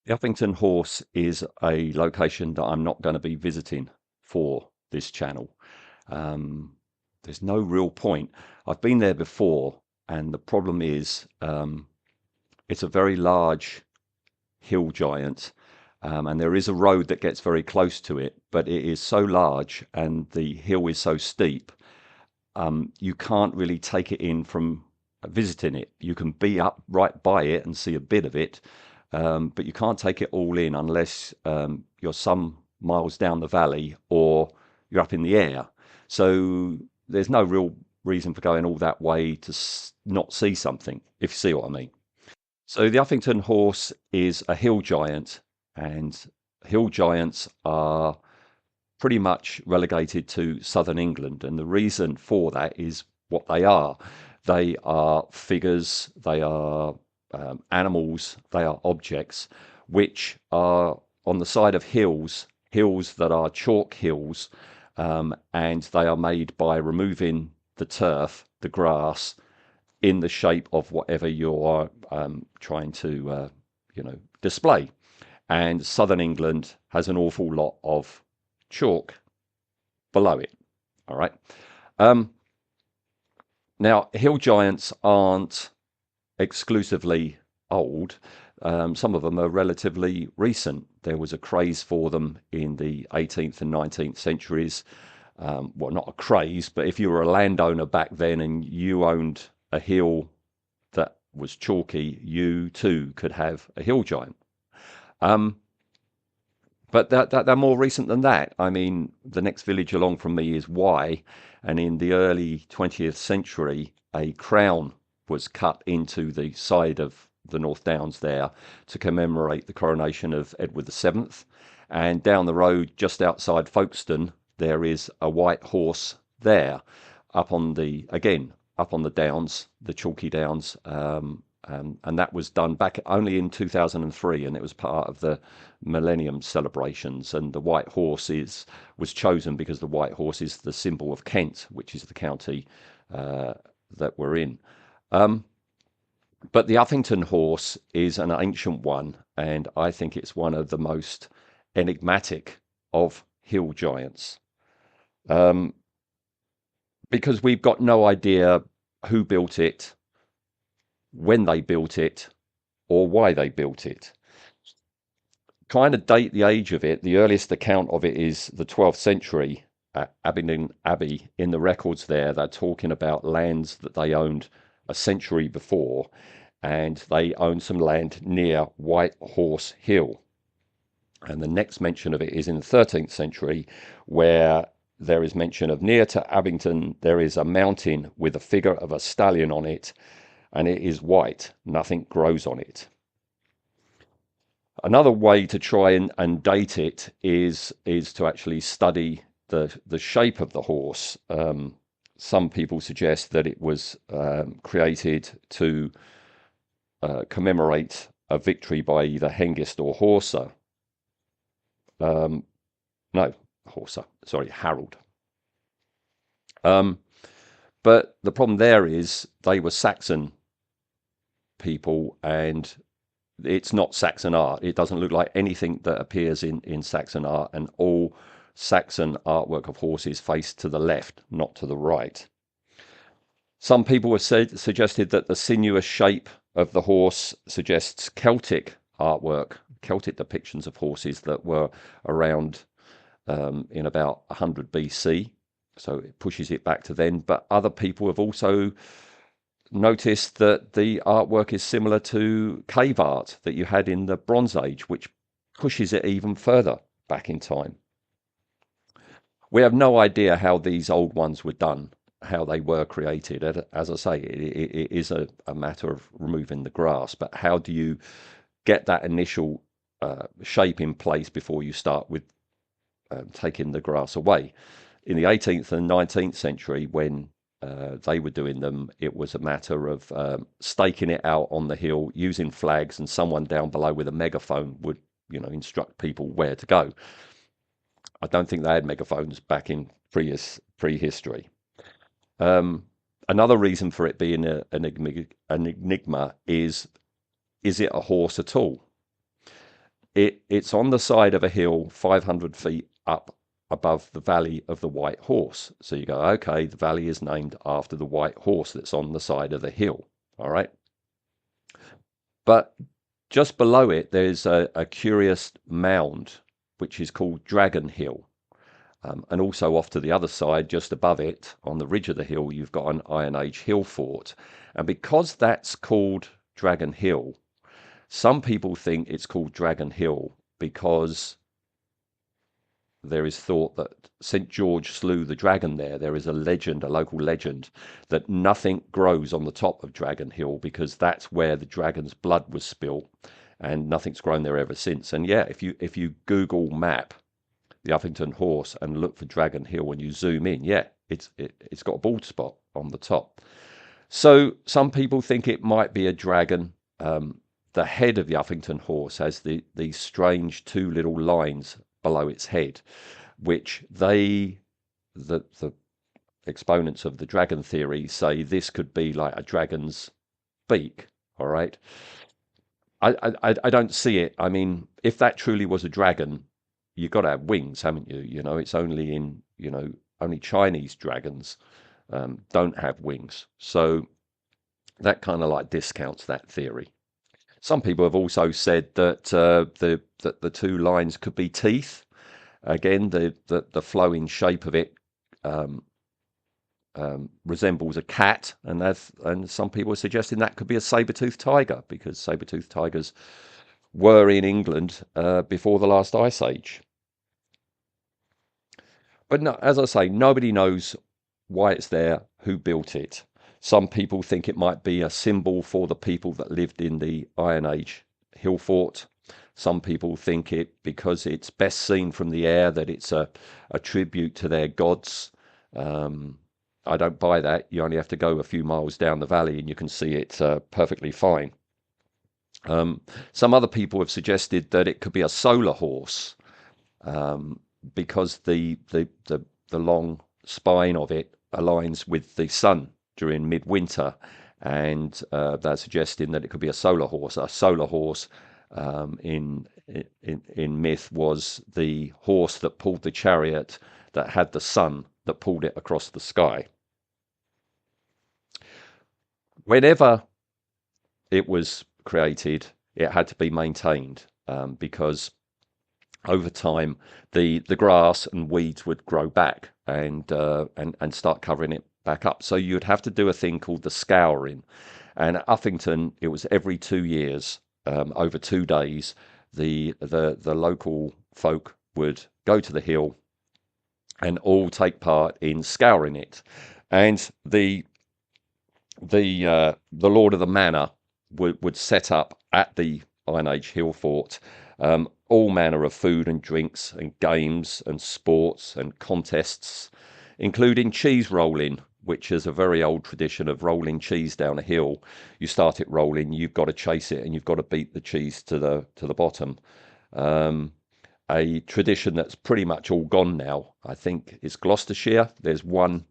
The Uffington Horse is a location that I'm not going to be visiting for this channel. Um, there's no real point. I've been there before, and the problem is it's a very large hill giant, and there is a road that gets very close to it, but it is so large and the hill is so steep, you can't really take it in from visiting it. You can be up right by it and see a bit of it, but you can't take it all in unless you're some miles down the valley or you're up in the air. So there's no real reason for going all that way to not see something, if you see what I mean. So the Uffington Horse is a hill giant, and hill giants are pretty much relegated to southern England. And the reason for that is what they are. They are figures, they are animals, they are objects which are on the side of hills, hills that are chalk hills, and they are made by removing the turf, the grass, in the shape of whatever you're trying to, display. And southern England has an awful lot of chalk below it. All right. Um, Now, hill giants aren't exclusively old. Some of them are relatively recent. There was a craze for them in the 18th and 19th centuries. Well, not a craze, but if you were a landowner back then and you owned a hill that was chalky, you too could have a hill giant. Um, but they're more recent than that. I mean, the next village along from me is Y, and in the early 20th century, a crown was cut into the side of the North Downs there to commemorate the coronation of Edward VII. And down the road, just outside Folkestone, there is a white horse there, up on the downs, the chalky downs. And that was done back only in 2003, and it was part of the Millennium celebrations. And the white horse was chosen because the white horse is the symbol of Kent, which is the county that we're in. But the Uffington horse is an ancient one, and I think it's one of the most enigmatic of hill giants, um, because we've got no idea who built it, when they built it, or why they built it. Trying to date the age of it, the earliest account of it is the 12th century at Abingdon Abbey. In the records there, they're talking about lands that they owned a century before, and they owned some land near White Horse Hill. And the next mention of it is in the 13th century, where there is mention of near to Abingdon, there is a mountain with a figure of a stallion on it, and it is white, nothing grows on it. Another way to try and date it is to actually study the shape of the horse. Some people suggest that it was created to commemorate a victory by either Hengist or Horsa. No, Horsa, sorry, Harold. But the problem there is they were Saxon people, and it's not Saxon art. It doesn't look like anything that appears in Saxon art, and all Saxon artwork of horses face to the left, not to the right. Some people have suggested that the sinuous shape of the horse suggests Celtic artwork, Celtic depictions of horses that were around in about 100 BC. So it pushes it back to then. But other people have also noticed that the artwork is similar to cave art that you had in the Bronze Age, which pushes it even further back in time. We have no idea how these old ones were done, how they were created. As I say, it is a matter of removing the grass, but how do you get that initial shape in place before you start with taking the grass away? In the 18th and 19th century, when they were doing them, it was a matter of staking it out on the hill using flags, and someone down below with a megaphone would, instruct people where to go. I don't think they had megaphones back in prehistory. Another reason for it being an enigma is it a horse at all? It's on the side of a hill 500 feet up above the Valley of the White Horse. So you go, okay, the valley is named after the white horse that's on the side of the hill. All right. But just below it, there's a curious mound, which is called Dragon Hill. And also off to the other side, just above it, on the ridge of the hill, you've got an Iron Age hill fort. And because that's called Dragon Hill, some people think it's called Dragon Hill because there is thought that St. George slew the dragon there. There is a legend, a local legend, that nothing grows on the top of Dragon Hill because that's where the dragon's blood was spilled, and nothing's grown there ever since. And yeah, if you Google map the Uffington Horse and look for Dragon Hill and you zoom in, yeah, it's got a bald spot on the top. So some people think it might be a dragon. The head of the Uffington Horse has these strange two little lines below its head, which the exponents of the dragon theory say this could be like a dragon's beak. All right. I don't see it. I mean, if that truly was a dragon, you've got to have wings, haven't you? You know, it's only in, only Chinese dragons don't have wings. So that kind of like discounts that theory. Some people have also said that the two lines could be teeth. Again, the flowing shape of it resembles a cat, and some people are suggesting that could be a saber-toothed tiger because saber-toothed tigers were in England before the last ice age. But no, as I say, nobody knows why it's there, who built it. Some people think it might be a symbol for the people that lived in the Iron Age hill fort. Some people think it because it's best seen from the air, that it's a tribute to their gods. I don't buy that. You only have to go a few miles down the valley and you can see it perfectly fine. Some other people have suggested that it could be a solar horse, because the long spine of it aligns with the sun during midwinter, and they're suggesting that it could be a solar horse. A solar horse, in myth, was the horse that pulled the chariot that had the sun that pulled it across the sky. Whenever it was created, it had to be maintained, because over time the grass and weeds would grow back and start covering it back up. So you'd have to do a thing called the scouring. And at Uffington, it was every 2 years, over 2 days, the local folk would go to the hill and all take part in scouring it. And the lord of the manor would set up at the Iron Age hill fort all manner of food and drinks and games and sports and contests, including cheese rolling, which is a very old tradition of rolling cheese down a hill. You start it rolling, you've got to chase it, and you've got to beat the cheese to the bottom. A tradition that's pretty much all gone now. I think it's Gloucestershire. There's one.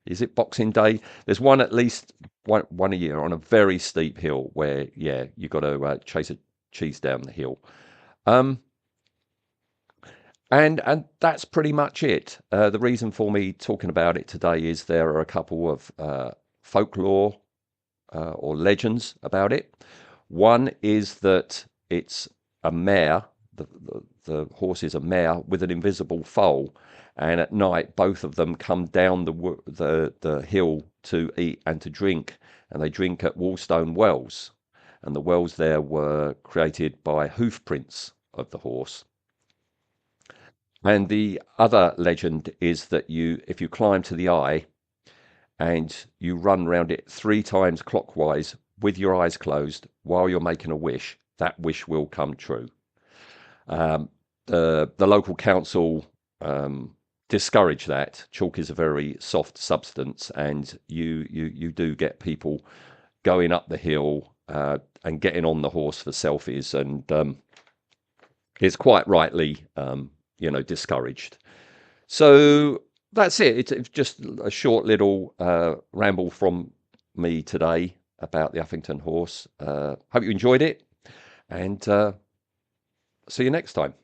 Is it Boxing Day? There's one, at least one a year, on a very steep hill where, yeah, you've got to chase a cheese down the hill. And that's pretty much it. The reason for me talking about it today is there are a couple of folklore or legends about it. One is that it's a mare. The horse is a mare with an invisible foal, and at night both of them come down the hill to eat and to drink, and they drink at Wallstone Wells, and the wells there were created by hoof prints of the horse. And the other legend is that if you climb to the eye and you run round it 3 times clockwise with your eyes closed while you're making a wish, that wish will come true. The local council discourage that. Chalk is a very soft substance, and you do get people going up the hill and getting on the horse for selfies, and it's quite rightly discouraged. So that's it. It's just a short little ramble from me today about the Uffington horse. Hope you enjoyed it, and See you next time.